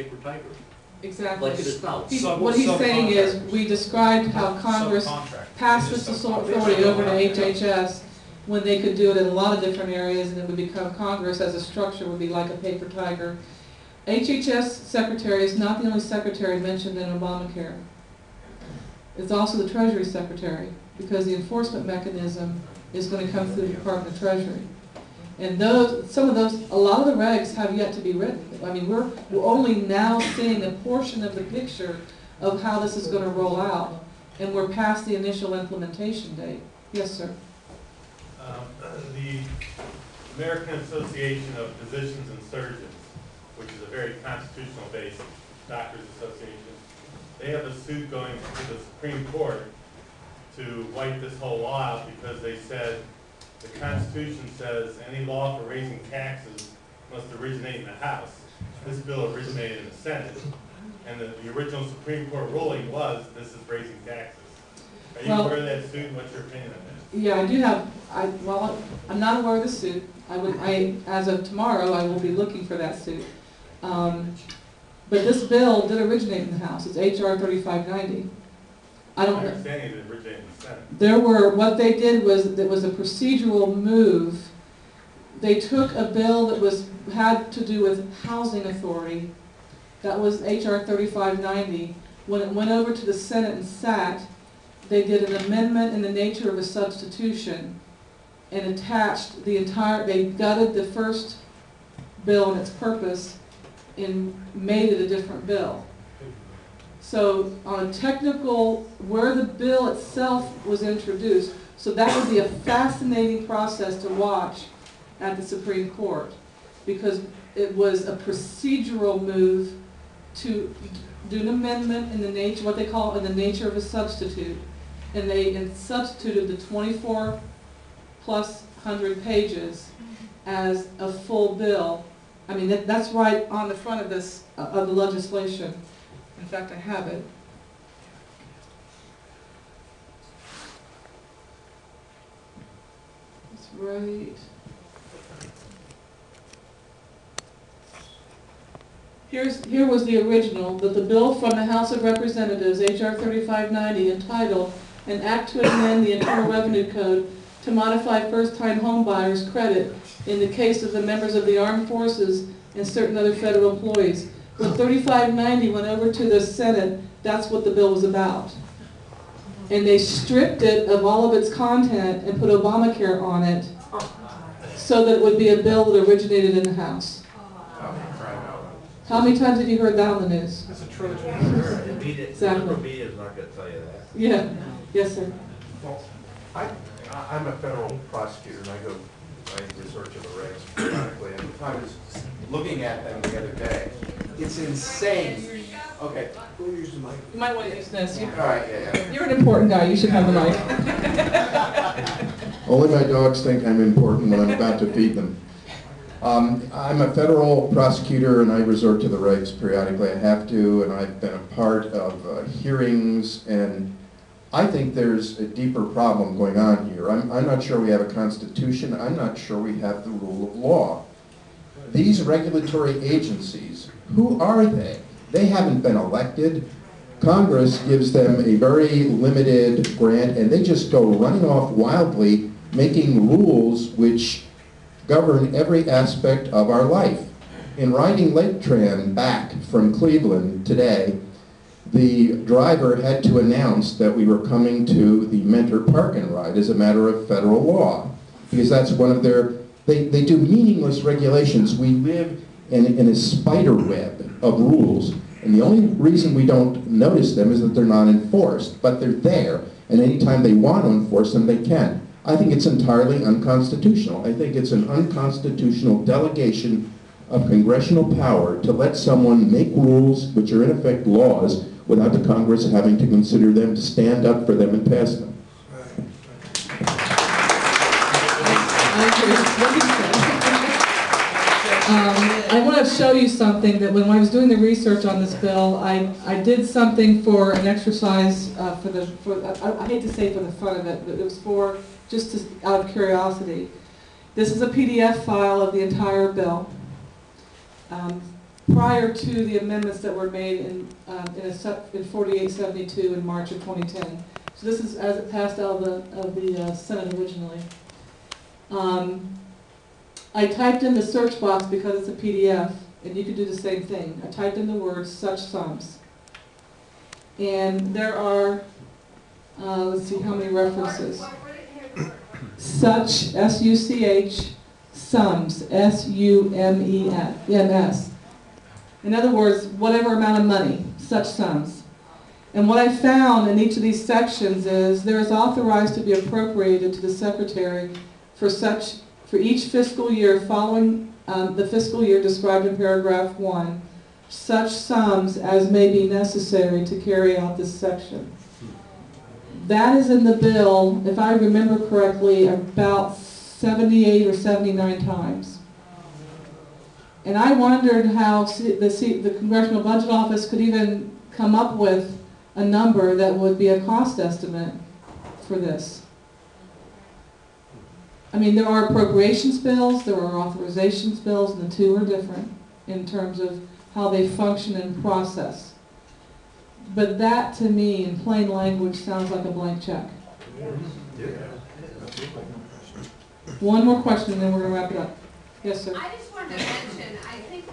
paper tiger, Exactly. like it is now. What he's saying is, we described how Congress passed this authority over to HHS when they could do it in a lot of different areas, and it would become Congress as a structure would be like a paper tiger. HHS secretary is not the only secretary mentioned in Obamacare. It's also the Treasury Secretary, because the enforcement mechanism is going to come through the Department of Treasury. And a lot of the regs have yet to be written. I mean, we're only now seeing a portion of the picture of how this is going to roll out, and we're past the initial implementation date. Yes, sir. The American Association of Physicians and Surgeons, which is a very constitutional-based doctors association, they have a suit going to the Supreme Court to wipe this whole law out because they said the Constitution says any law for raising taxes must originate in the House. This bill originated in the Senate, and the original Supreme Court ruling was this is raising taxes. Are you aware of that suit? What's your opinion on that? Yeah, I do have. I'm not aware of the suit. As of tomorrow, I will be looking for that suit. But this bill did originate in the House. It's H.R. 3590. I don't know. My understanding is it originated in the Senate. What they did was, it was a procedural move. They took a bill that had to do with housing authority. That was H.R. 3590. When it went over to the Senate and sat, they did an amendment in the nature of a substitution and attached they gutted the first bill and its purpose and made it a different bill. So on a technical, where the bill itself was introduced, so that would be a fascinating process to watch at the Supreme Court, because it was a procedural move to do an amendment in the nature, what they call in the nature of a substitute, and they substituted the 24 plus 100 pages as a full bill. I mean, that's right on the front of this, of the legislation. In fact, I have it. It's right. Here was the original, that the bill from the House of Representatives, H.R. 3590, entitled, "An Act to Amend the Internal Revenue Code to modify first-time home buyers' credit in the case of the members of the armed forces and certain other federal employees." When 3590 went over to the Senate, that's what the bill was about. And they stripped it of all of its content and put Obamacare on it so that it would be a bill that originated in the House. How many times have you heard that on the news? It's a Trojan. Exactly. Media is not going to tell you that. Yeah. Yes, sir. Well, I'm a federal prosecutor, and I resort to the regs periodically, and I was looking at them the other day. It's insane. Okay, who uses the mic? You might want to use this. All right, yeah. You're an important guy. You should have the mic. Only my dogs think I'm important when I'm about to feed them. I'm a federal prosecutor, and I resort to the regs periodically. I have to, and I've been a part of hearings, and I think there's a deeper problem going on here. I'm not sure we have a constitution. I'm not sure we have the rule of law. These regulatory agencies, who are they? They haven't been elected. Congress gives them a very limited grant, and they just go running off wildly, making rules which govern every aspect of our life. In riding Lake Tran back from Cleveland today, the driver had to announce that we were coming to the Mentor Park and Ride as a matter of federal law, because that's one of their, they do meaningless regulations. We live in a spider web of rules, and the only reason we don't notice them is that they're not enforced, but they're there, and anytime they want to enforce them, they can. I think it's entirely unconstitutional. I think it's an unconstitutional delegation of congressional power to let someone make rules which are in effect laws without the Congress having to consider them, to stand up for them and pass them. I want to show you something that when I was doing the research on this bill, I did something for an exercise I hate to say for the fun of it, but it was for just out of curiosity. This is a PDF file of the entire bill. prior to the amendments that were made in 4872 in March of 2010. So this is as it passed out of the Senate originally. I typed in the search box because it's a PDF, and you could do the same thing. I typed in the words such sums. And there are, let's see how many references. Such, S-U-C-H, sums, S-U-M-E-M-S. In other words, whatever amount of money, such sums. And what I found in each of these sections is there is authorized to be appropriated to the Secretary for each fiscal year following the fiscal year described in paragraph 1, such sums as may be necessary to carry out this section. That is in the bill, if I remember correctly, about 78 or 79 times. And I wondered how the Congressional Budget Office could even come up with a number that would be a cost estimate for this. I mean, there are appropriations bills, there are authorizations bills, and the two are different in terms of how they function and process. But that, to me, in plain language, sounds like a blank check. One more question, and then we're going to wrap it up. Yes, sir. I just wanted to mention, I think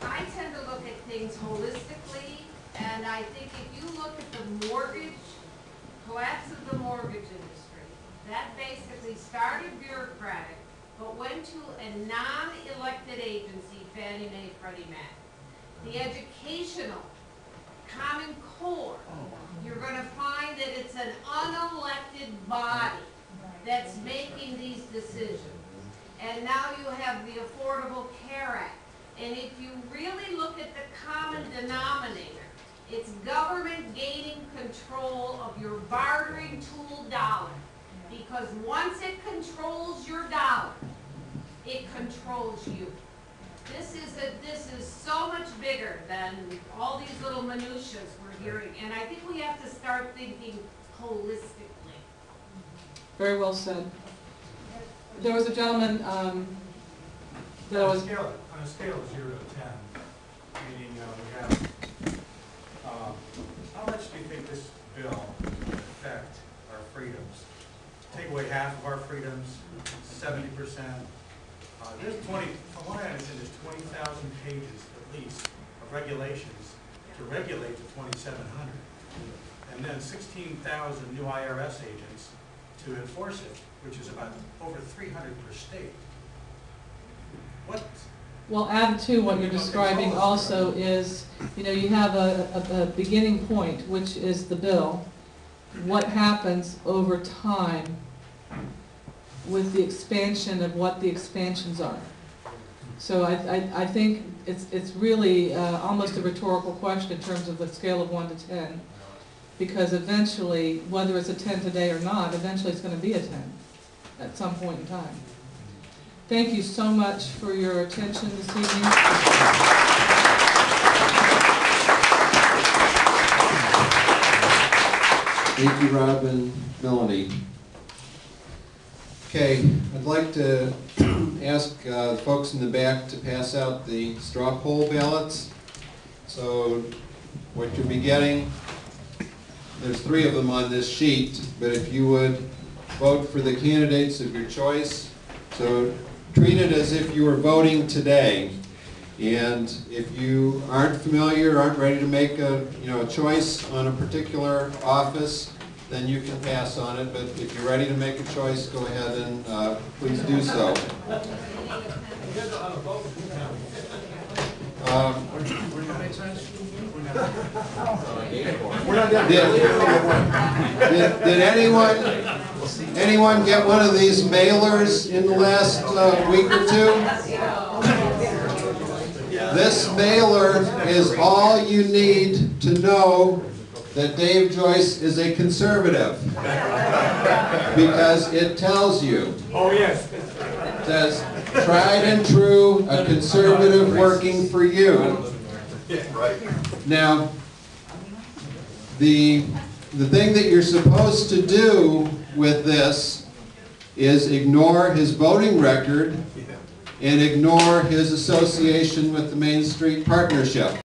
I tend to look at things holistically, and I think if you look at the collapse of the mortgage industry, that basically started bureaucratic, but went to a non-elected agency, Fannie Mae, Freddie Mac. The educational Common Core, you're going to find that it's an unelected body that's making these decisions. And now you have the Affordable Care Act. And if you really look at the common denominator, it's government gaining control of your bartering tool dollar. Because once it controls your dollar, it controls you. This is so much bigger than all these little minutiae we're hearing. And I think we have to start thinking holistically. Very well said. There was a gentleman that was... On a scale of 0 to 10, meaning we have, how much do you think this bill will affect our freedoms? Take away half of our freedoms, 70%. There's from what I understand, there's 20,000 pages at least of regulations to regulate the 2,700. And then 16,000 new IRS agents to enforce it, which is about over 300 per state. Well, add to what you're describing also is, you have a beginning point, which is the bill. What happens over time with the expansion of what the expansions are? So I think it's really almost a rhetorical question in terms of the scale of 1 to 10. Because eventually, whether it's a 10 today or not, eventually it's going to be a 10 at some point in time. Thank you so much for your attention this evening. Thank you, Rob and Melanie. Okay, I'd like to ask the folks in the back to pass out the straw poll ballots. So what you'll be getting, there's 3 of them on this sheet, but if you would vote for the candidates of your choice, so treat it as if you were voting today. And if you aren't familiar, aren't ready to make a choice on a particular office, then you can pass on it. But if you're ready to make a choice, go ahead and please do so. Did anyone get one of these mailers in the last week or 2? This mailer is all you need to know that Dave Joyce is a conservative, because it tells you. Oh, yes. It says, tried and true, a conservative working for you. Now, the thing that you're supposed to do with this is ignore his voting record and ignore his association with the Main Street Partnership.